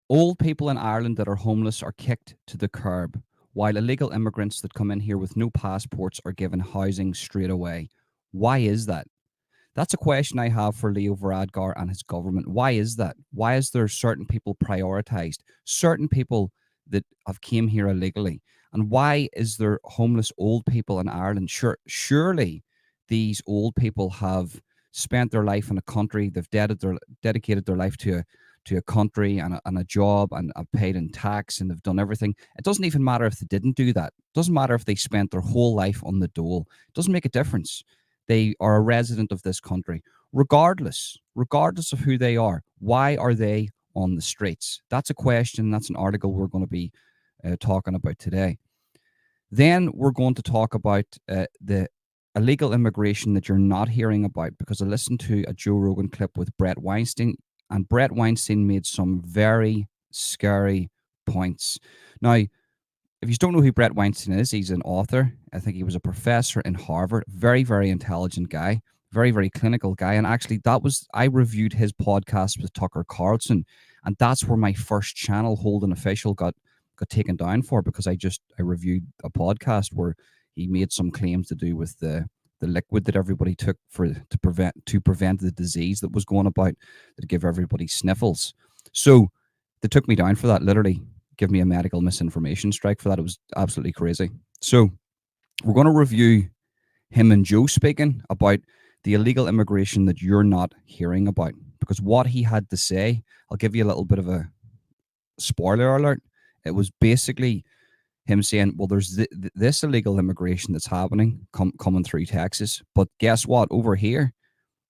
Old people in Ireland that are homeless are kicked to the curb, while illegal immigrants that come in here with no passports are given housing straight away. Why is that? That's a question I have for Leo Varadkar and his government. Why is that? Why is there certain people prioritized? Certain people that have came here illegally? And why is there homeless old people in Ireland? Surely these old people have spent their life in a country. They've dedicated their life to a country and a job and have paid in tax and they've done everything. It doesn't even matter if they didn't do that. It doesn't matter if they spent their whole life on the dole. It doesn't make a difference. They are a resident of this country, regardless of who they are. Why are they on the streets? That's a question. That's an article we're going to be talking about today. Then we're going to talk about the illegal immigration that you're not hearing about, because I listened to a Joe Rogan clip with Brett Weinstein, and Brett Weinstein made some very scary points. Now, if you don't know who Brett Weinstein is, he's an author. I think he was a professor in Harvard. Very, very intelligent guy. Very, very clinical guy. And actually, I reviewed his podcast with Tucker Carlson, and that's where my first channel, HoldenOfficial, got taken down for, because I reviewed a podcast where he made some claims to do with the liquid that everybody took to prevent the disease that was going about, that give everybody sniffles. So they took me down for that, literally give me a medical misinformation strike for that. It was absolutely crazy. So we're going to review him and Joe speaking about the illegal immigration that you're not hearing about, because what he had to say, I'll give you a little bit of a spoiler alert. It was basically him saying, well, there's this illegal immigration that's happening coming through Texas, but guess what? Over here,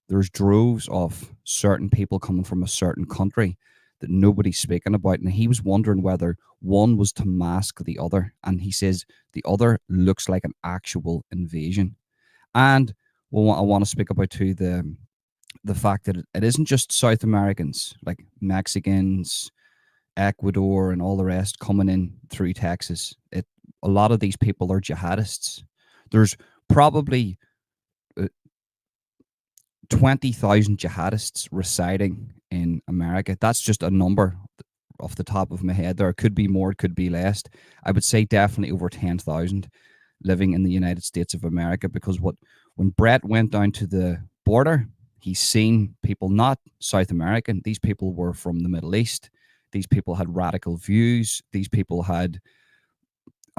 there's droves of certain people coming from a certain country that nobody's speaking about. And he was wondering whether one was to mask the other. And he says the other looks like an actual invasion. And well, I want to speak about too the fact that it isn't just South Americans, like Mexicans, Ecuador, and all the rest coming in through Texas. A lot of these people are jihadists. There's probably 20,000 jihadists residing in America. That's just a number off the top of my head. There could be more, it could be less. I would say definitely over 10,000 living in the United States of America, because when Brett went down to the border, he's seen people not South American. These people were from the Middle East. These people had radical views. These people had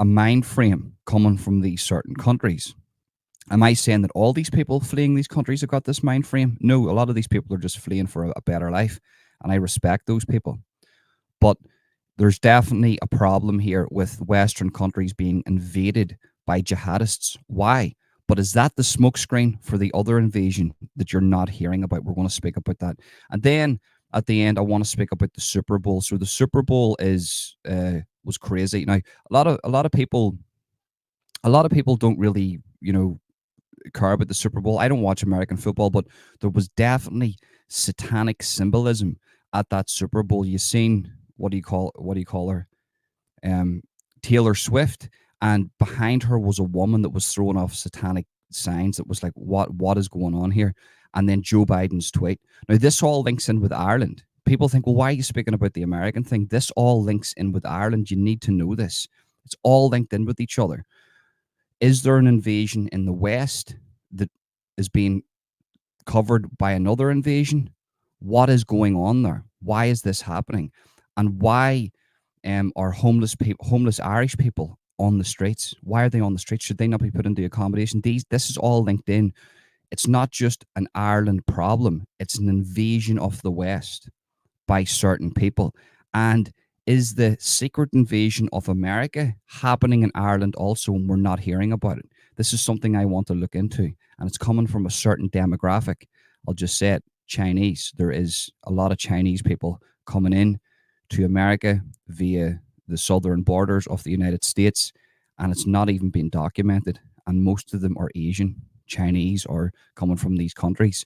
a mind frame coming from these certain countries. Am I saying that all these people fleeing these countries have got this mind frame? No, a lot of these people are just fleeing for a better life, and I respect those people. But there's definitely a problem here with Western countries being invaded by jihadists. Why? But is that the smokescreen for the other invasion that you're not hearing about? We're going to speak about that. And then at the end, I want to speak about the Super Bowl. So the Super Bowl was crazy. Now, a lot of people don't really, care about the Super Bowl. I don't watch American football, but there was definitely satanic symbolism at that Super Bowl. You seen what do you call her? Um, Taylor Swift, and behind her was a woman that was throwing off satanic signs. That was like, what is going on here? And then Joe Biden's tweet. Now this all links in with Ireland. People think, well, why are you speaking about the American thing? This all links in with Ireland. You need to know this. It's all linked in with each other. Is there an invasion in the West that is being covered by another invasion? What is going on there? Why is this happening? And why are homeless Irish people on the streets? Why are they on the streets? Should they not be put into accommodation? This is all linked in. It's not just an Ireland problem. It's an invasion of the West by certain people. And is the secret invasion of America happening in Ireland also, and we're not hearing about it? This is something I want to look into, and it's coming from a certain demographic. I'll just say it, Chinese. There is a lot of Chinese people coming in to America via the southern borders of the United States, and it's not even being documented. And most of them are Asian, Chinese, or coming from these countries.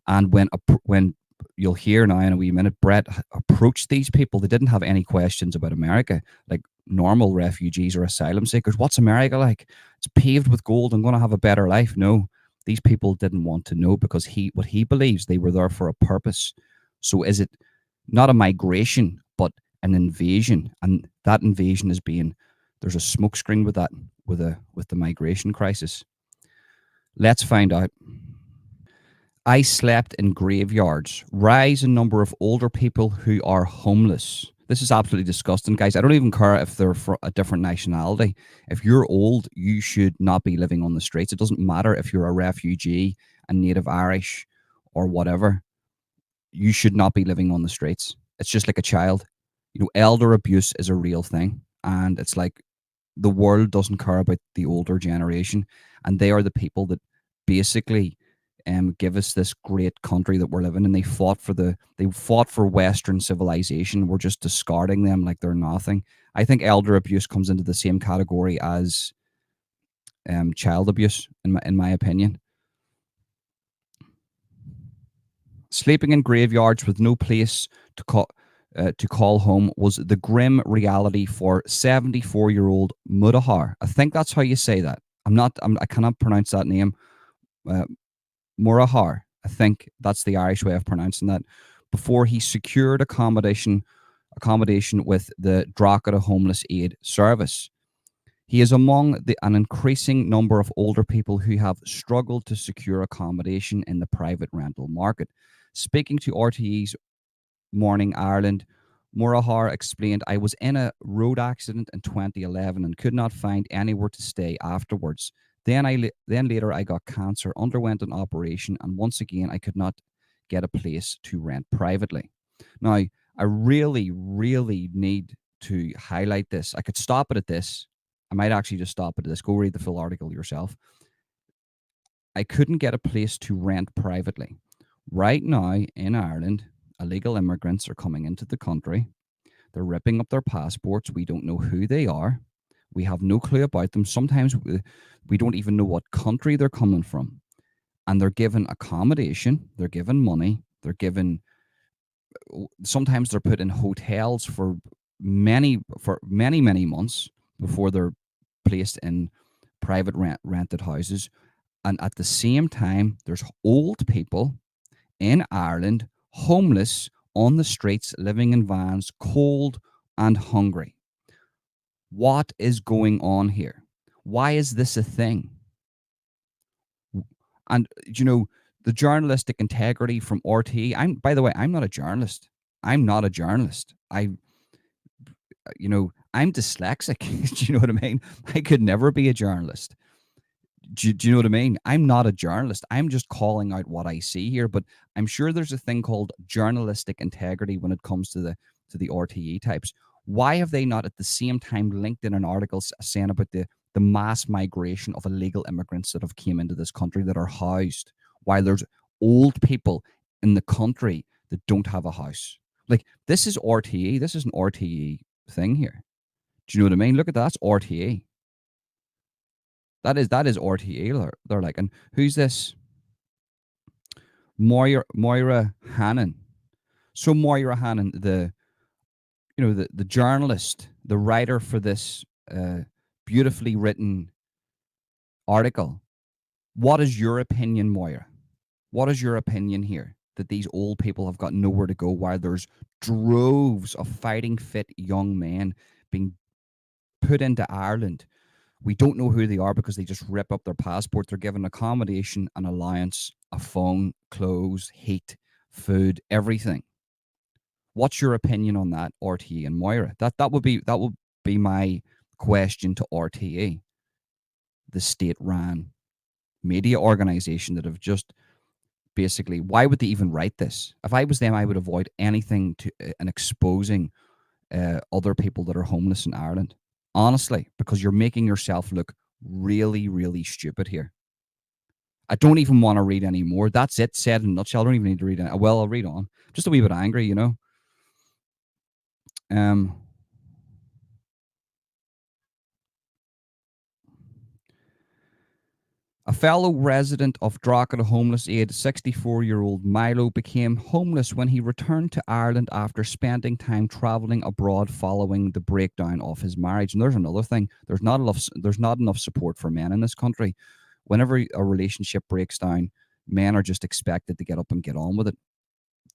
And when you'll hear now in a wee minute, Brett approached these people. They didn't have any questions about America, like normal refugees or asylum seekers. What's America like? It's paved with gold. I'm going to have a better life. No, these people didn't want to know, because what he believes, they were there for a purpose. So is it not a migration, but an invasion, and that invasion is being, there's a smokescreen with that, with the migration crisis. Let's find out. I slept in graveyards. Rise in number of older people who are homeless. This is absolutely disgusting, guys. I don't even care if they're for a different nationality. If you're old, you should not be living on the streets. It doesn't matter if you're a refugee, a native Irish, or whatever. You should not be living on the streets. It's just like a child. Elder abuse is a real thing. And it's like the world doesn't care about the older generation. And they are the people that basically give us this great country that we're living in. They fought for Western civilization. We're just discarding them like they're nothing. I think elder abuse comes into the same category as child abuse, in my opinion. Sleeping in graveyards with no place to call home was the grim reality for 74-year-old Mudahar. I think that's how you say that. I cannot pronounce that name. Uh, Murahar. I think that's the Irish way of pronouncing that. Before he secured accommodation with the Drogheda Homeless Aid Service. He is among an increasing number of older people who have struggled to secure accommodation in the private rental market. Speaking to RTE's Morning Ireland, Murahar explained, I was in a road accident in 2011 and could not find anywhere to stay afterwards. Then later I got cancer, underwent an operation, and once again I could not get a place to rent privately. Now, I really, really need to highlight this. I could stop it at this. I might actually just stop it at this. Go read the full article yourself. I couldn't get a place to rent privately. Right now in Ireland, illegal immigrants are coming into the country. They're ripping up their passports. We don't know who they are. We have no clue about them. Sometimes we don't even know what country they're coming from. And they're given accommodation, they're given money, sometimes they're put in hotels for many months before they're placed in private rented houses. And at the same time, there's old people in Ireland, homeless on the streets, living in vans, cold and hungry. What is going on here? Why is this a thing? And the journalistic integrity from RT. By the way, I'm not a journalist. I'm not a journalist. I'm dyslexic. Do you know what I mean? I could never be a journalist. Do you know what I mean? I'm not a journalist. I'm just calling out what I see here. But I'm sure there's a thing called journalistic integrity when it comes to the RTE types. Why have they not at the same time linked in an article saying about the mass migration of illegal immigrants that have came into this country that are housed, while there's old people in the country that don't have a house? Like, this is RTE. This is an RTE thing here. Do you know what I mean? Look at that. That's RTE. That is RTE. They're like, and who's this? Moira Hannon. So Moira Hannon, the journalist, the writer for this beautifully written article. What is your opinion, Moira? What is your opinion here? That these old people have got nowhere to go while there's droves of fighting fit young men being put into Ireland. We don't know who they are because they just rip up their passport. They're given accommodation, an allowance, a phone, clothes, heat, food, everything. What's your opinion on that, RTE and Moira? That would be my question to RTE, the state-run media organization that have just basically. Why would they even write this? If I was them, I would avoid anything to and exposing other people that are homeless in Ireland. Honestly, because you're making yourself look really, really stupid here. I don't even want to read anymore. That's it, said in a nutshell. I don't even need to read it. Well, I'll read on. Just a wee bit angry, Um, A fellow resident of Drogheda Homeless Aid, 64-year-old Milo, became homeless when he returned to Ireland after spending time travelling abroad following the breakdown of his marriage. And there's another thing: there's not enough support for men in this country. Whenever a relationship breaks down, men are just expected to get up and get on with it.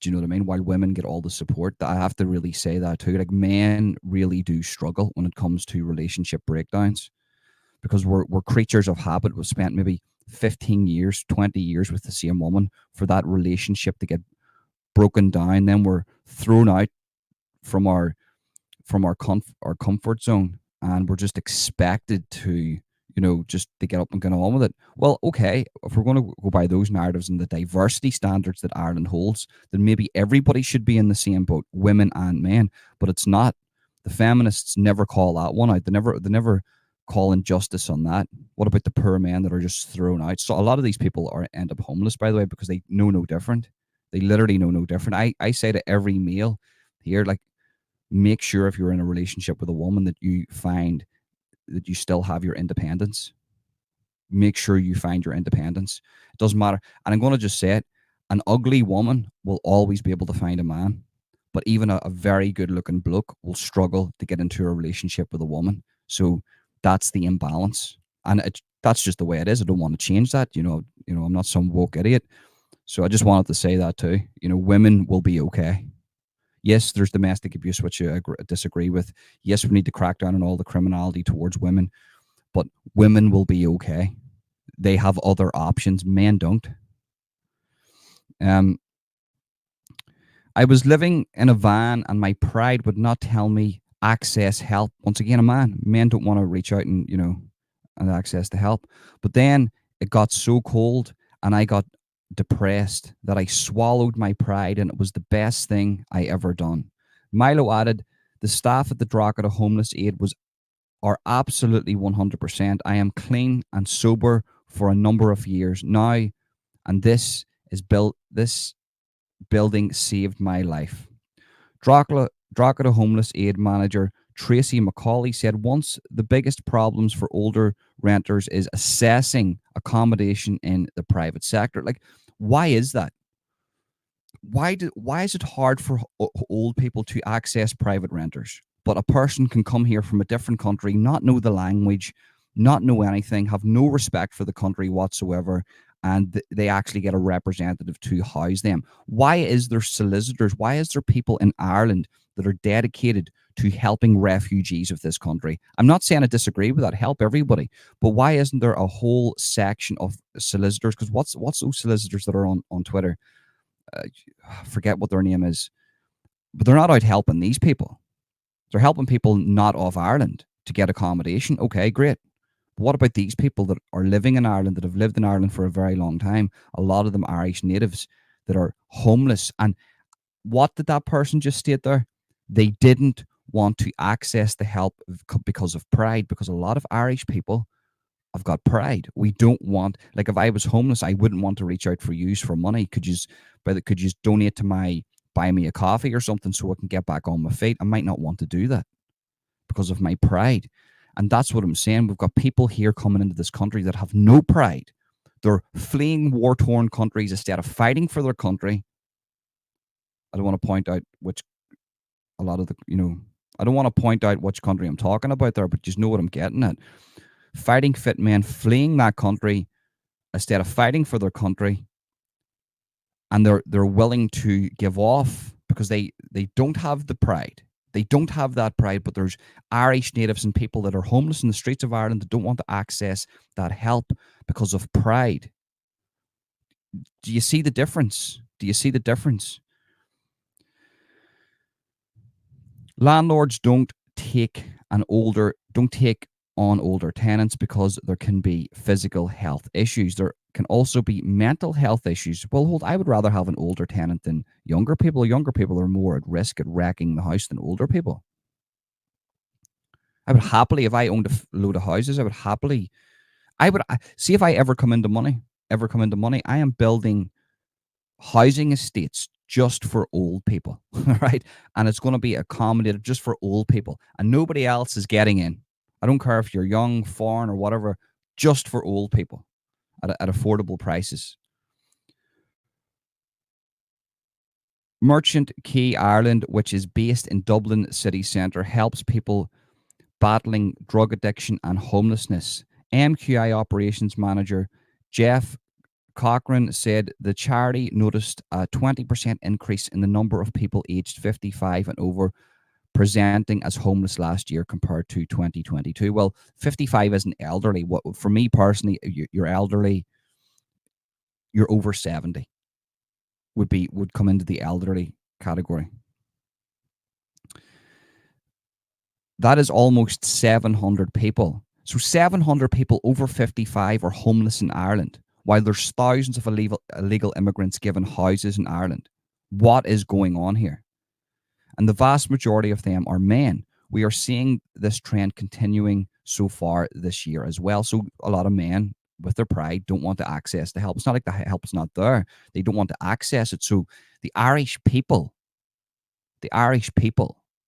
Do you know what I mean? While women get all the support, I have to really say that too. Like men really do struggle when it comes to relationship breakdowns because we're creatures of habit. We've spent maybe 15 years, 20 years with the same woman for that relationship to get broken down. Then we're thrown out from our comfort zone, and we're just expected to, just to get up and get on with it. Well, okay, if we're going to go by those narratives and the diversity standards that Ireland holds, then maybe everybody should be in the same boat, women and men. But it's not. The feminists never call that one out. They never call injustice on that. What about the poor men that are just thrown out? So a lot of these people are end up homeless, by the way, because they know no different. They literally know no different. I say to every male here, like, make sure if you're in a relationship with a woman that you find that you still have your independence. Make sure you find your independence. It doesn't matter. And I'm going to just say it, an ugly woman will always be able to find a man, but even a very good looking bloke will struggle to get into a relationship with a woman. So that's the imbalance. And that's just the way it is. I don't want to change that. I'm not some woke idiot. So I just wanted to say that too. Women will be okay. Yes, there's domestic abuse, which I disagree with. Yes, we need to crack down on all the criminality towards women, but women will be okay. They have other options. Men don't. Um, I was living in a van, and my pride would not tell me access help. Once again, a man. Men don't want to reach out and access the help. But then it got so cold, and I got depressed that I swallowed my pride, and it was the best thing I ever done. Milo added, the staff at the Drogheda Homeless Aid are absolutely 100%. I am clean and sober for a number of years now, and this building saved my life. Drogheda Homeless Aid Manager Tracy McCauley said once the biggest problems for older renters is assessing accommodation in the private sector. Like, why is that? Why is it hard for old people to access private renters, but a person can come here from a different country, not know the language, not know anything, have no respect for the country whatsoever, and they actually get a representative to house them? Why is there solicitors? Why is there people in Ireland that are dedicated to helping refugees of this country? I'm not saying I disagree with that. Help everybody, but why isn't there a whole section of solicitors? Because what's those solicitors that are on Twitter? Forget what their name is, but they're not out helping these people. They're helping people not of Ireland to get accommodation. Okay, great. But what about these people that are living in Ireland, that have lived in Ireland for a very long time? A lot of them Irish natives that are homeless. And what did that person just state there? They didn't want to access the help because of pride, because a lot of Irish people have got pride. We don't want, like, if I was homeless, I wouldn't want to reach out for use for money. Could you donate to buy me a coffee or something so I can get back on my feet? I might not want to do that because of my pride. And that's what I'm saying. We've got people here coming into this country that have no pride. They're fleeing war-torn countries instead of fighting for their country. I don't want to point out I don't want to point out which country I'm talking about there, but you know what I'm getting at. Fighting fit men fleeing that country instead of fighting for their country, and they're willing to give off because they don't have the pride. They don't have that pride, but there's Irish natives and people that are homeless in the streets of Ireland that don't want to access that help because of pride. Do you see the difference? Do you see the difference? Landlords don't take on older tenants because there can be physical health issues. There can also be mental health issues. Well, I would rather have an older tenant than younger people. Younger people are more at risk at wrecking the house than older people. I would happily, if I owned a load of houses, see if I ever come into money, I am building housing estates just for old people, right? And it's going to be accommodated just for old people, and nobody else is getting in. I don't care if you're young, foreign, or whatever, just for old people at affordable prices. Merchant Quay Ireland, which is based in Dublin city centre, helps people battling drug addiction and homelessness. MQI operations manager Jeff Cochrane said the charity noticed a 20% increase in the number of people aged 55 and over presenting as homeless last year compared to 2022. Well, 55 isn't elderly. What for me personally, you're elderly, you're over 70 would come into the elderly category. That is almost 700 people. So 700 people over 55 are homeless in Ireland, while there's thousands of illegal immigrants given houses in Ireland. What is going on here? And the vast majority of them are men. We are seeing this trend continuing so far this year as well. So a lot of men with their pride don't want to access the help. It's not like the help's not there. They don't want to access it. So the Irish people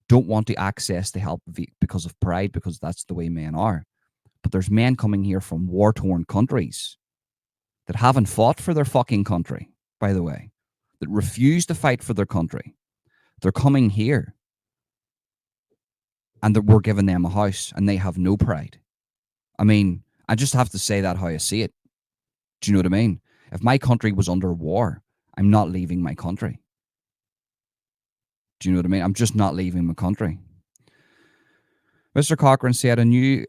don't want to access the help because of pride, because that's the way men are. But there's men coming here from war-torn countries that haven't fought for their fucking country, by the way, that refuse to fight for their country. They're coming here and that we're giving them a house and they have no pride. I mean, I just have to say that how I see it. Do you know what I mean? If my country was under war, I'm not leaving my country. Do you know what I mean? I'm just not leaving my country. Mr. Cochrane said a new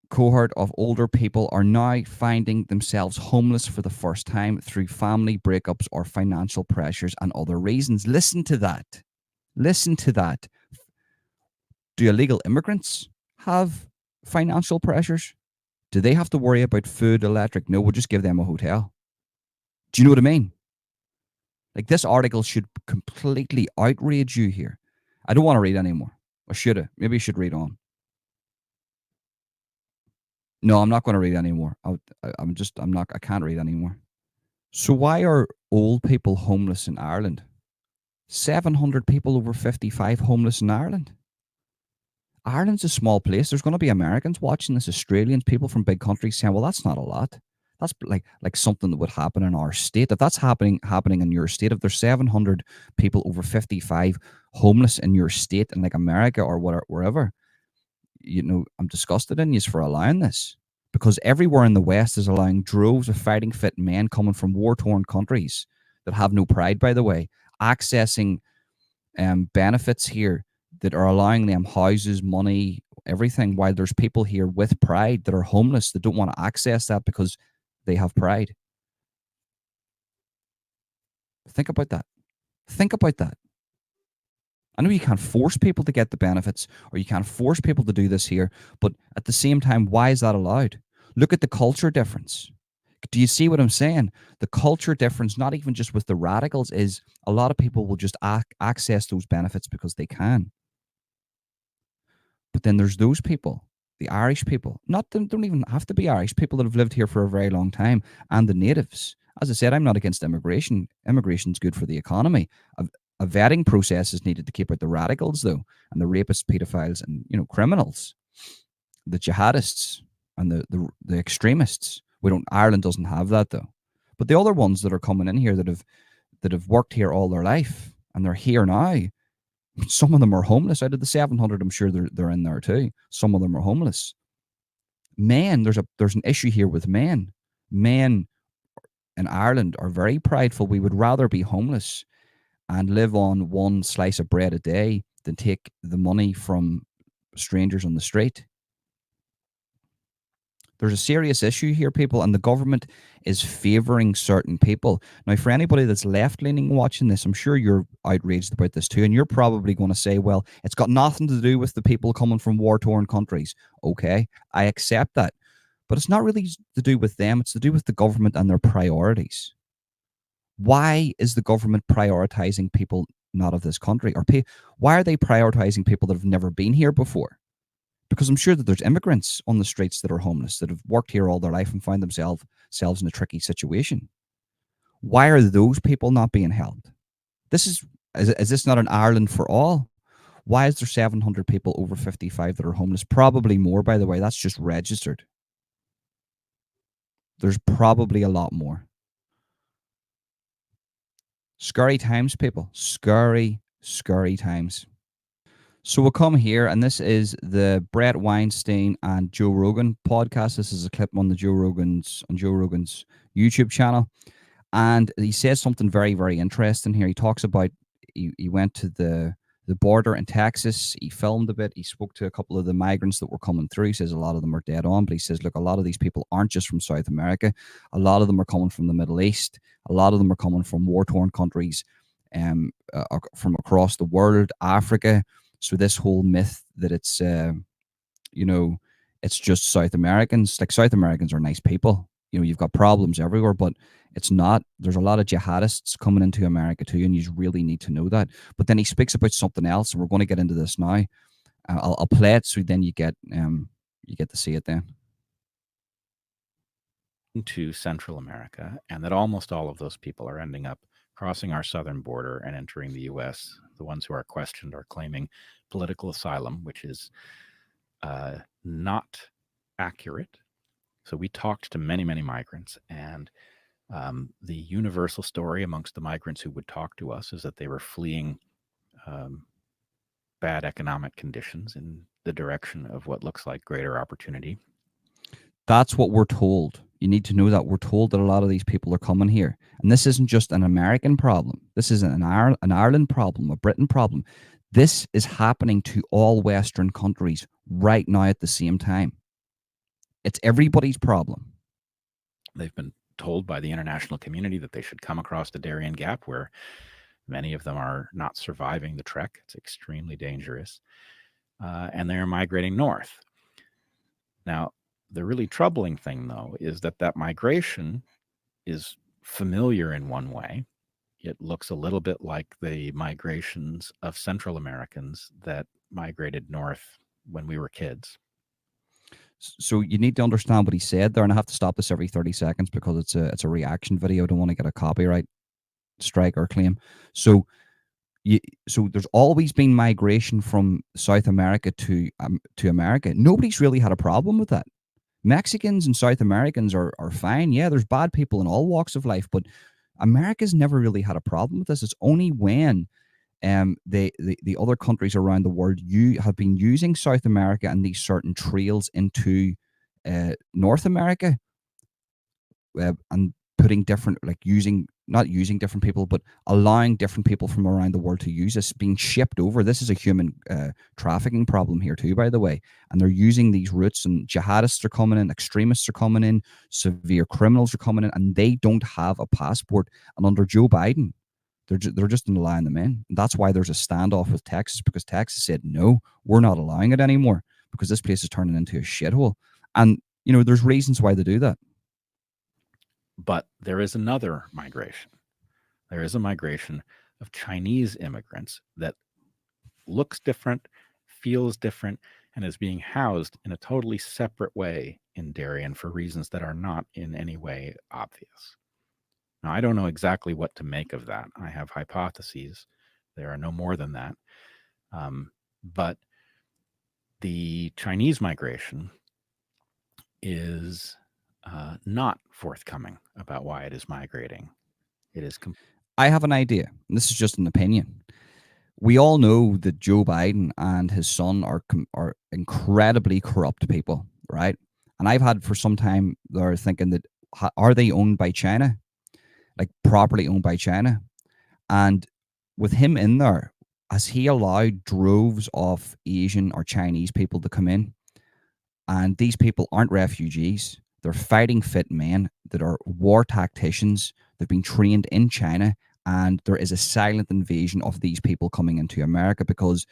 cohort of older people are now finding themselves homeless for the first time through family breakups or financial pressures and other reasons. Listen to that. Listen to that. Do illegal immigrants have financial pressures? Do they have to worry about food, electric? No, we'll just give them a hotel. Do you know what I mean? Like, this article should completely outrage you here. I don't want to read anymore. I should have. Maybe I should read on. No, I'm not going to read anymore. I can't read anymore. So why are old people homeless in Ireland? 700 people over 55 homeless in Ireland. Ireland's a small place. There's going to be Americans watching this, Australians, people from big countries saying, well, that's not a lot. That's like something that would happen in our state. If that's happening in your state, if there's 700 people over 55 homeless in your state in like America or wherever, I'm disgusted in you for allowing this, because everywhere in the West is allowing droves of fighting fit men coming from war-torn countries that have no pride, by the way, accessing benefits here that are allowing them houses, money, everything, while there's people here with pride that are homeless that don't want to access that because they have pride. Think about that. Think about that. I know you can't force people to get the benefits or you can't force people to do this here, but at the same time, why is that allowed? Look at the culture difference. Do you see what I'm saying? The culture difference, not even just with the radicals, is a lot of people will just access those benefits because they can. But then there's those people, the Irish people, not them, don't even have to be Irish, people that have lived here for a very long time, and the natives. As I said, I'm not against immigration. Immigration's good for the economy. A vetting process is needed to keep out the radicals, though, and the rapists, pedophiles, and criminals, the jihadists, and the extremists. Ireland doesn't have that, though. But the other ones that are coming in here that have worked here all their life and they're here now, some of them are homeless. Out of the 700, I'm sure they're in there too. Some of them are homeless. Men, there's an issue here with men. Men in Ireland are very prideful. We would rather be homeless and live on one slice of bread a day than take the money from strangers on the street. There's a serious issue here, people, and the government is favouring certain people. Now, for anybody that's left-leaning watching this, I'm sure you're outraged about this too, and you're probably going to say, well, it's got nothing to do with the people coming from war-torn countries. Okay, I accept that. But it's not really to do with them. It's to do with the government and their priorities. Why is the government prioritising people not of this country? Why are they prioritising people that have never been here before? Because I'm sure that there's immigrants on the streets that are homeless, that have worked here all their life and find themselves in a tricky situation. Why are those people not being helped? Is this not an Ireland for all? Why is there 700 people over 55 that are homeless? Probably more, by the way. That's just registered. There's probably a lot more. Scary times, people. Scary, scary times. So we'll come here, and this is the Brett Weinstein and Joe Rogan podcast. This is a clip on Joe Rogan's YouTube channel, and he says something very, very interesting here. He talks about he went to the border in Texas. He filmed a bit. He spoke to a couple of the migrants that were coming through. He says a lot of them are dead on, but he says, look, a lot of these people aren't just from South America. A lot of them are coming from the Middle East. A lot of them are coming from war-torn countries, from across the world, Africa. So this whole myth that it's you know, it's just South Americans. Like, South Americans are nice people. You've got problems everywhere, but it's not. There's a lot of jihadists coming into America too, and you really need to know that. But then he speaks about something else, and we're going to get into this now. I'll play it so then you get to see it then. To Central America, and that almost all of those people are ending up crossing our southern border and entering the U.S. The ones who are questioned are claiming political asylum, which is not accurate. So we talked to many, many migrants, and the universal story amongst the migrants who would talk to us is that they were fleeing bad economic conditions in the direction of what looks like greater opportunity. That's what we're told. You need to know that we're told that a lot of these people are coming here. And this isn't just an American problem. This isn't an Ireland problem, a Britain problem. This is happening to all Western countries right now at the same time. It's everybody's problem. They've been told by the international community that they should come across the Darien Gap, where many of them are not surviving the trek. It's extremely dangerous. And they're migrating north. Now, the really troubling thing, though, is that migration is familiar in one way. It looks a little bit like the migrations of Central Americans that migrated north when we were kids. So you need to understand what he said there, and I have to stop this every 30 seconds because it's a reaction video. I don't want to get a copyright strike or claim. So there's always been migration from South America to America. Nobody's really had a problem with that. Mexicans and South Americans are fine. Yeah, there's bad people in all walks of life, but America's never really had a problem with this. It's only when the other countries around the world have been using South America and these certain trails into North America, and putting different, like not using different people, but allowing different people from around the world to use this, being shipped over. This is a human trafficking problem here too, by the way. And they're using these routes, and jihadists are coming in, extremists are coming in, severe criminals are coming in, and they don't have a passport. And under Joe Biden, they're just allowing them in. And that's why there's a standoff with Texas, because Texas said, no, we're not allowing it anymore because this place is turning into a shithole. And, there's reasons why they do that. But there is another migration. There is a migration of Chinese immigrants that looks different, feels different, and is being housed in a totally separate way in Darien for reasons that are not in any way obvious. Now, I don't know exactly what to make of that. I have hypotheses. There are no more than that. But the Chinese migration is not forthcoming about why it is migrating. It is. I have an idea, and this is just an opinion. We all know that Joe Biden and his son are incredibly corrupt people, right? And I've had for some time, they're thinking that, are they owned by China? Like, properly owned by China? And with him in there, has he allowed droves of Asian or Chinese people to come in? And these people aren't refugees. They're fighting fit men that are war tacticians. They've been trained in China, and there is a silent invasion of these people coming into America because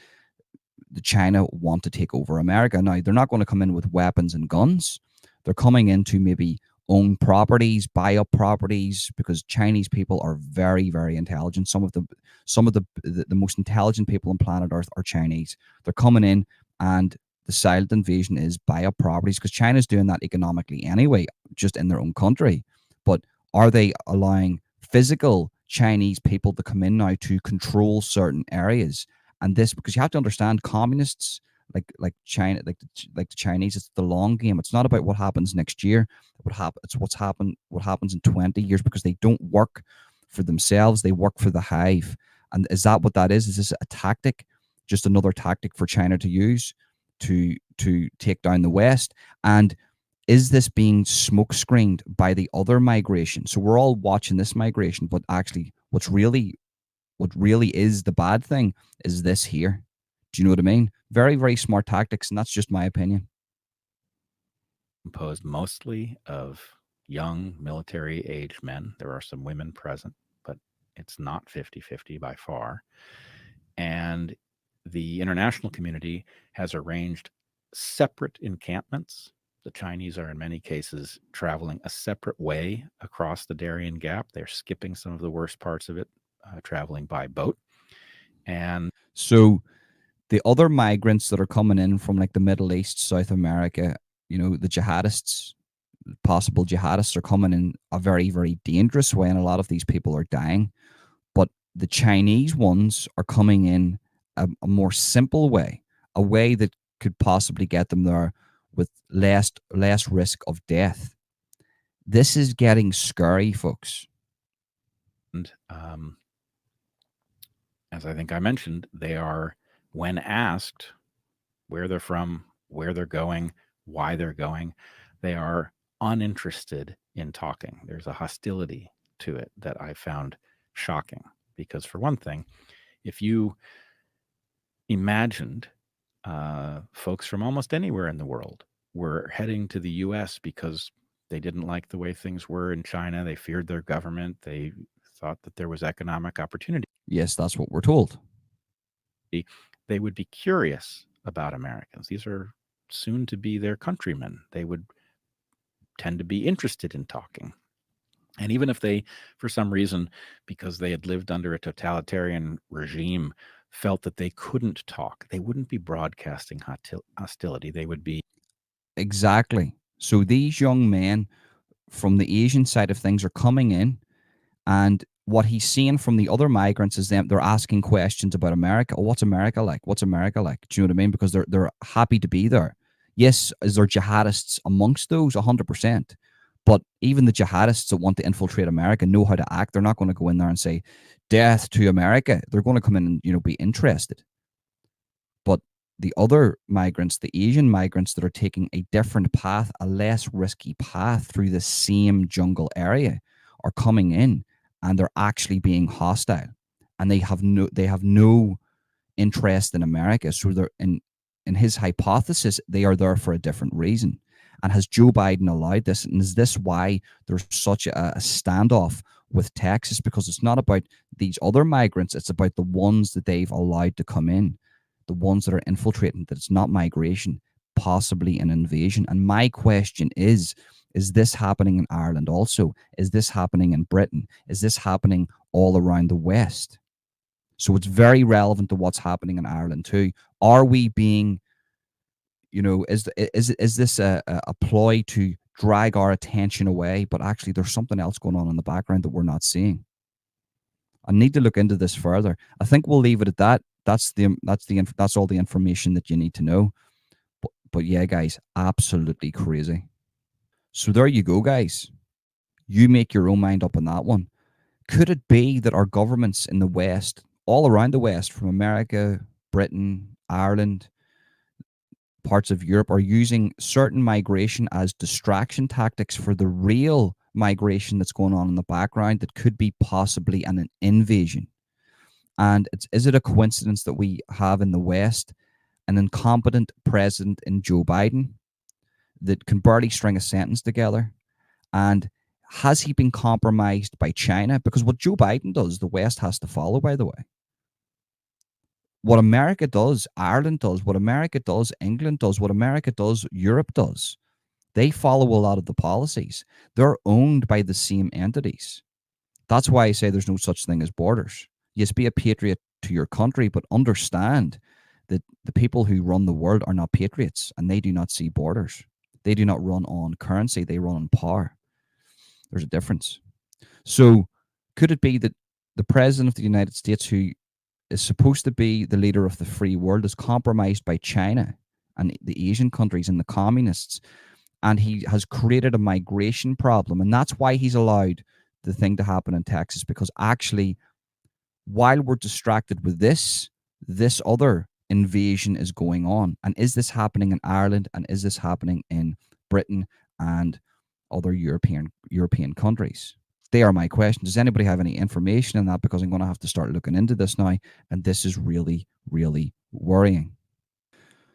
the China want to take over America. Now, they're not going to come in with weapons and guns. They're coming in to maybe own properties, buy up properties, because Chinese people are very, very intelligent. Some of the most intelligent people on planet Earth are Chinese. They're coming in, and the silent invasion is buy up properties, because China's doing that economically anyway, just in their own country. But are they allowing physical Chinese people to come in now to control certain areas? And this, because you have to understand, communists like China, like the Chinese, it's the long game. It's not about what happens next year. It's what happens in 20 years, because they don't work for themselves. They work for the hive. And is that what that is? Is this a tactic just another tactic for China to use to take down the West? And is this being smoke screened by the other migration? So we're all watching this migration, but actually what really is the bad thing is this here. Do you know what I mean? Very, very smart tactics, and that's just my opinion. Composed mostly of young military age men. There are some women present, but it's not 50-50 by far. And the international community has arranged separate encampments. The Chinese are in many cases traveling a separate way across the Darien Gap. They're skipping some of the worst parts of it, traveling by boat. And So the other migrants that are coming in from like the Middle East, South America, the jihadists, possible jihadists are coming in a very, very dangerous way, and a lot of these people are dying. But the Chinese ones are coming in a more simple way, a way that could possibly get them there with less risk of death. This is getting scary, folks. And as I think I mentioned, they are, when asked where they're from, where they're going, why they're going, they are uninterested in talking. There's a hostility to it that I found shocking. Because, for one thing, if you imagined folks from almost anywhere in the world were heading to the US because they didn't like the way things were in China, they feared their government, they thought that there was economic opportunity, Yes, that's what we're told. they would be curious about Americans. These are soon to be their countrymen. They would tend to be interested in talking. And even if they, for some reason, because they had lived under a totalitarian regime, felt that they couldn't talk, they wouldn't be broadcasting hostility. They would be. Exactly. So these young men from the Asian side of things are coming in, and what he's seeing from the other migrants is them they're asking questions about America. Oh, what's America like? What's America like? Do you know what I mean? Because they're happy to be there. Yes, is there jihadists amongst those? 100%. But even the jihadists that want to infiltrate America know how to act. They're not going to go in there and say death to America. They're going to come in and be interested. But the other migrants, the Asian migrants that are taking a different path, a less risky path through the same jungle area, are coming in, and they're actually being hostile, and they have no interest in America. So they're in his hypothesis, they are there for a different reason. And has Joe Biden allowed this? And is this why there's such a standoff with Texas? Because it's not about these other migrants, it's about the ones that they've allowed to come in, the ones that are infiltrating, that it's not migration, possibly an invasion. And my question is this happening in Ireland also? Is this happening in Britain? Is this happening all around the West? So it's very relevant to what's happening in Ireland too. Are we being, is this a ploy to drag our attention away, but actually there's something else going on in the background that we're not seeing? I need to look into this further. I think we'll leave it at that. That's all the information that you need to know. But yeah, guys, absolutely crazy. So there you go, guys. You make your own mind up on that one. Could it be that our governments in the West, all around the West, from America, Britain, Ireland, parts of Europe, are using certain migration as distraction tactics for the real migration that's going on in the background that could be possibly an invasion? And is it a coincidence that we have in the West an incompetent president in Joe Biden that can barely string a sentence together? And has he been compromised by China? Because what Joe Biden does, the West has to follow, by the way. What America does, Ireland does. What America does, England does. What America does, Europe does. They follow a lot of the policies. They're owned by the same entities. That's why I say there's no such thing as borders. Yes, be a patriot to your country, but understand that the people who run the world are not patriots, and they do not see borders. They do not run on currency. They run on power. There's a difference. So could it be that the president of the United States, who is supposed to be the leader of the free world, is compromised by China and the Asian countries and the communists, and he has created a migration problem? And that's why he's allowed the thing to happen in Texas, because actually, while we're distracted with this other invasion is going on? And is this happening in Ireland? And is this happening in Britain and other European countries? They are my questions. Does anybody have any information on that? Because I'm going to have to start looking into this now, and this is really, really worrying.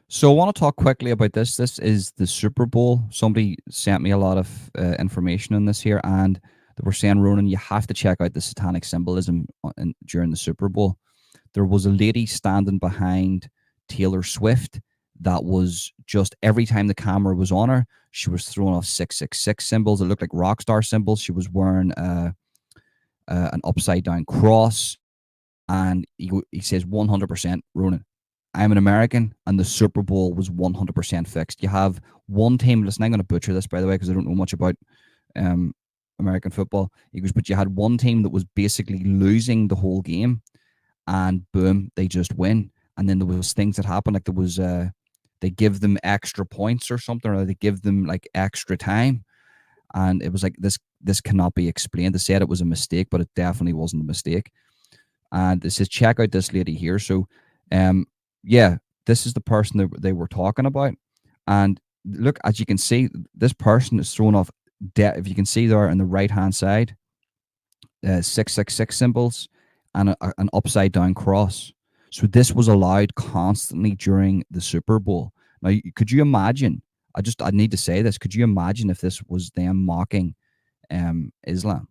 So I want to talk quickly about this. This is the Super Bowl. Somebody sent me a lot of information on this here, and they were saying, Ronan, you have to check out the satanic symbolism during the Super Bowl. There was a lady standing behind Taylor Swift that was just, every time the camera was on her, she was throwing off 666 symbols. It looked like rock star symbols. She was wearing an upside down cross. And he says 100%, Ronan, I'm an American, and the Super Bowl was 100% fixed. You have one team, listen, I'm going to butcher this, by the way, because I don't know much about American football. He goes, but you had one team that was basically losing the whole game, and boom, they just win. And then there was things that happened, like there was they give them extra points or something, or they give them like extra time, and it was like this cannot be explained. They said it was a mistake, but it definitely wasn't a mistake. And it says, check out this lady here. So yeah, this is the person that they were talking about. And look, as you can see, this person is thrown off if you can see there on the right hand side, 666 symbols and an upside down cross. So this was allowed constantly during the Super Bowl. Now, could you imagine? I need to say this. Could you imagine if this was them mocking Islam?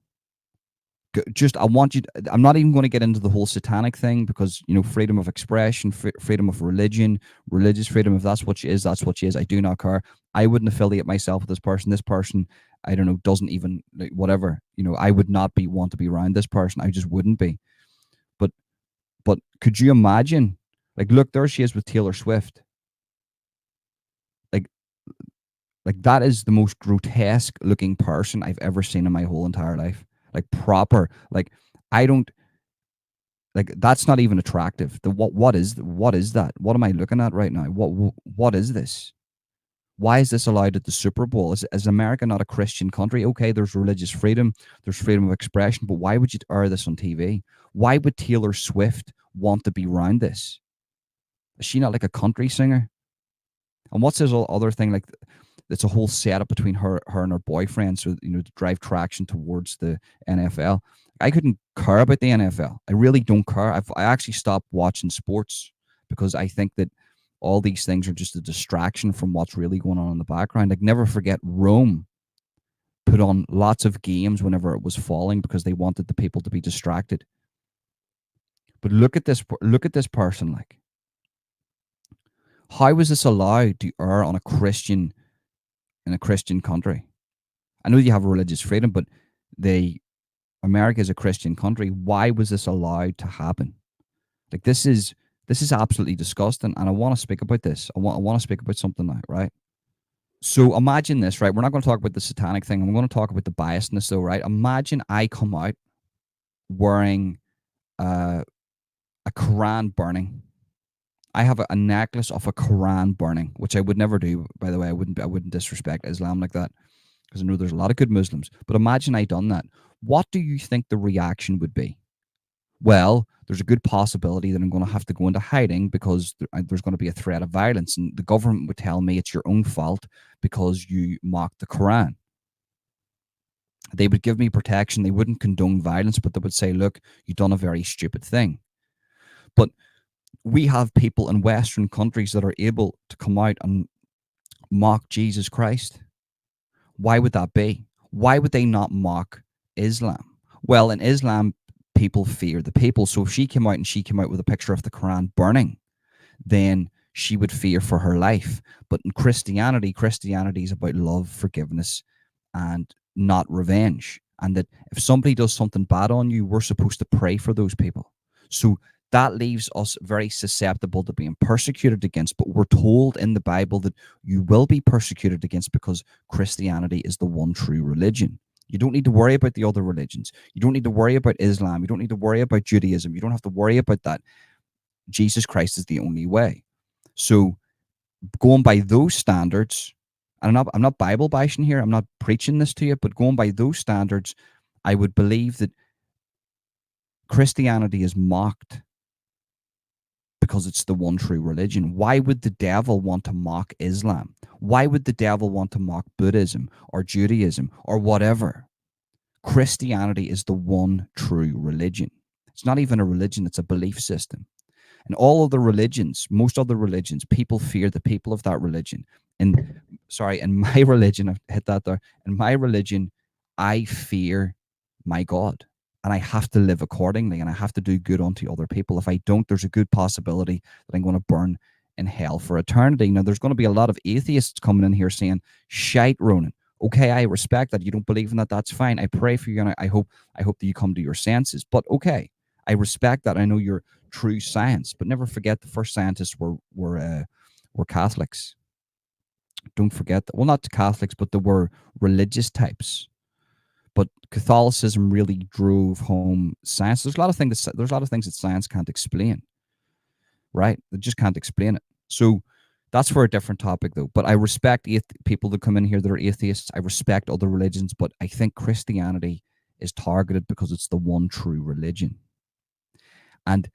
Just, I want you to, I'm not even going to get into the whole satanic thing, because freedom of expression, freedom of religion, religious freedom, if that's what she is, that's what she is. I do not care. I wouldn't affiliate myself with this person, I don't know, doesn't even, like, whatever, I would not want to be around this person. I just wouldn't be. But could you imagine, like, look, there she is with Taylor Swift. Like that is the most grotesque looking person I've ever seen in my whole entire life. Like, proper, like, I don't, like, that's not even attractive. What is that? What am I looking at right now? What is this? Why is this allowed at the Super Bowl? Is America not a Christian country? Okay, there's religious freedom, there's freedom of expression, but why would you air this on TV? Why would Taylor Swift want to be around this? Is she not like a country singer? And what's this other thing? Like, it's a whole setup between her and her boyfriend, so to drive traction towards the NFL. I couldn't care about the NFL. I really don't care. I actually stopped watching sports because I think that all these things are just a distraction from what's really going on in the background. Like, never forget, Rome put on lots of games whenever it was falling because they wanted the people to be distracted. But look at this person. Like, how was this allowed to err on in a Christian country? I know you have religious freedom, but America is a Christian country. Why was this allowed to happen? Like, this is absolutely disgusting, and I want to speak about this. I want to speak about something now, right? So imagine this, right? We're not going to talk about the satanic thing. I'm going to talk about the biasness, though, right? Imagine I come out wearing a Quran burning. I have a necklace of a Quran burning, which I would never do, by the way. I wouldn't disrespect Islam like that, because I know there's a lot of good Muslims. But imagine I done that. What do you think the reaction would be? Well, there's a good possibility that I'm going to have to go into hiding because there's going to be a threat of violence, and the government would tell me it's your own fault because you mocked the Quran. They would give me protection. They wouldn't condone violence, but they would say, look, you've done a very stupid thing. But we have people in Western countries that are able to come out and mock Jesus Christ. Why would that be? Why would they not mock Islam? Well, in Islam, people fear the people. So if she came out with a picture of the Quran burning, then she would fear for her life. But in Christianity is about love, forgiveness, and not revenge. And that if somebody does something bad on you, we're supposed to pray for those people. So that leaves us very susceptible to being persecuted against. But we're told in the Bible that you will be persecuted against because Christianity is the one true religion. You don't need to worry about the other religions. You don't need to worry about Islam. You don't need to worry about Judaism. You don't have to worry about that. Jesus Christ is the only way. So going by those standards, and I'm not Bible bashing here, I'm not preaching this to you, but going by those standards, I would believe that Christianity is mocked because it's the one true religion. Why would the devil want to mock Islam? Why would the devil want to mock Buddhism or Judaism or whatever? Christianity is the one true religion. It's not even a religion, it's a belief system. And all other religions, most other religions, people fear the people of that religion. And sorry, in my religion, I've hit that there. In my religion, I fear my God. And I have to live accordingly, and I have to do good unto other people. If I don't, there's a good possibility that I'm going to burn in hell for eternity. Now, there's going to be a lot of atheists coming in here saying, "Shite, Ronan." Okay, I respect that you don't believe in that. That's fine. I pray for you, and I hope that you come to your senses. But okay, I respect that. I know you're true science, but never forget the first scientists were Catholics. Don't forget that. Well, not the Catholics, but they were religious types. But Catholicism really drove home science. There's a lot of things that science can't explain, right? They just can't explain it. So that's for a different topic, though. But I respect people that come in here that are atheists. I respect other religions, but I think Christianity is targeted because it's the one true religion. And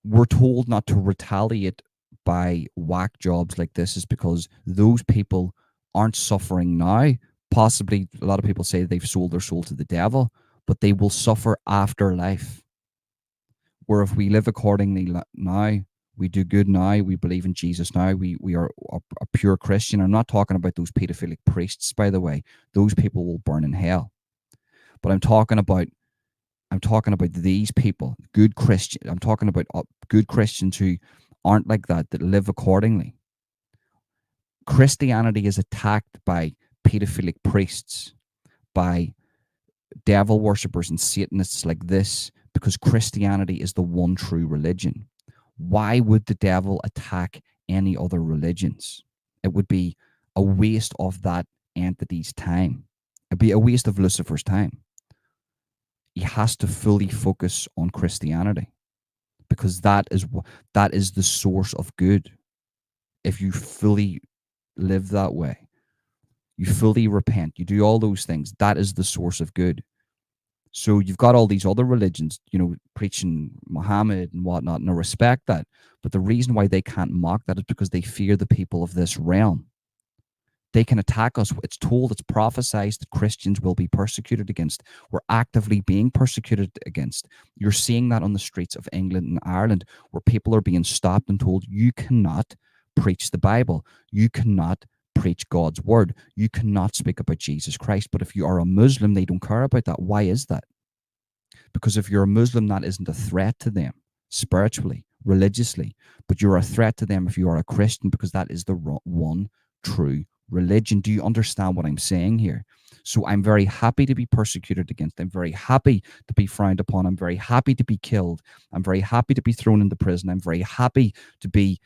we're told not to retaliate by whack jobs like this is because those people aren't suffering now. Possibly a lot of people say they've sold their soul to the devil, but they will suffer after life. Where if we live accordingly now, we do good now, we believe in Jesus now, we are a pure Christian. I'm not talking about those pedophilic priests, by the way. Those people will burn in hell. But I'm talking about these people, good Christian. I'm talking about good Christians who aren't like that live accordingly. Christianity is attacked by pedophilic priests, by devil worshippers and Satanists like this, because Christianity is the one true religion. Why would the devil attack any other religions? It would be a waste of that entity's time. It'd be a waste of Lucifer's time. He has to fully focus on Christianity because that is the source of good. If you fully live that way, you fully repent, you do all those things, that is the source of good. So you've got all these other religions, preaching Muhammad and whatnot, and I respect that. But the reason why they can't mock that is because they fear the people of this realm. They can attack us. It's prophesied that Christians will be persecuted against. We're actively being persecuted against. You're seeing that on the streets of England and Ireland, where people are being stopped and told, you cannot preach the Bible. You cannot preach God's word. You cannot speak about Jesus Christ. But if you are a Muslim, they don't care about that. Why is that? Because if you're a Muslim, that isn't a threat to them spiritually, religiously, but you're a threat to them if you are a Christian, because that is the one true religion. Do you understand what I'm saying here? So I'm very happy to be persecuted against. I'm very happy to be frowned upon. I'm very happy to be killed. I'm very happy to be thrown into prison. I'm very happy to be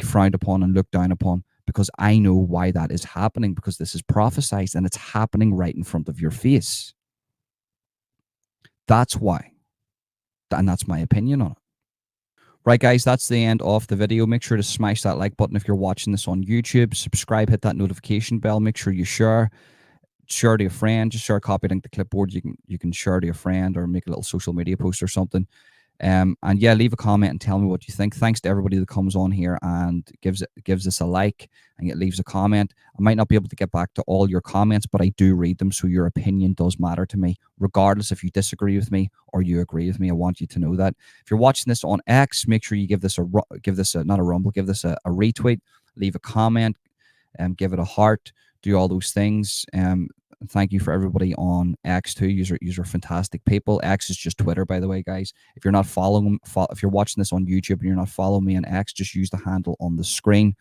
frowned upon and looked down upon, because I know why that is happening, because this is prophesied and it's happening right in front of your face. That's why. And that's my opinion on it. Right, guys, that's the end of the video. Make sure to smash that like button if you're watching this on YouTube. Subscribe, hit that notification bell. Make sure you share to a friend. Just share a copy link to clipboard. You can share to a friend or make a little social media post or something. And yeah, leave a comment and tell me what you think. Thanks to everybody that comes on here and gives us a like and it leaves a comment. I might not be able to get back to all your comments, but I do read them, so your opinion does matter to me, regardless if you disagree with me or you agree with me. I want you to know that. If you're watching this on X, make sure you give this a not a rumble, give this a retweet, leave a comment, give it a heart, do all those things. Thank you for everybody on X too. You're fantastic people. X is just Twitter, by the way, guys. If you're not following, if you're watching this on YouTube and you're not following me on X, just use the handle on the screen.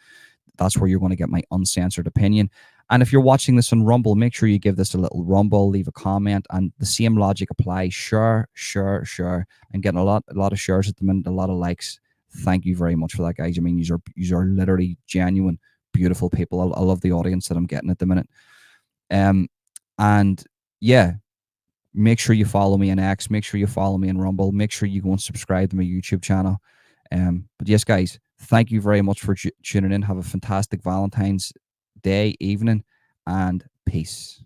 That's where you're going to get my uncensored opinion. And if you're watching this on Rumble, make sure you give this a little rumble, leave a comment, and the same logic applies. Share. I'm getting a lot of shares at the minute, a lot of likes. Thank you very much for that, guys. I mean, you are literally genuine, beautiful people. I love the audience that I'm getting at the minute. And yeah, make sure you follow me on X. Make sure you follow me on Rumble. Make sure you go and subscribe to my YouTube channel. But yes, guys, thank you very much for tuning in. Have a fantastic Valentine's Day evening, and peace.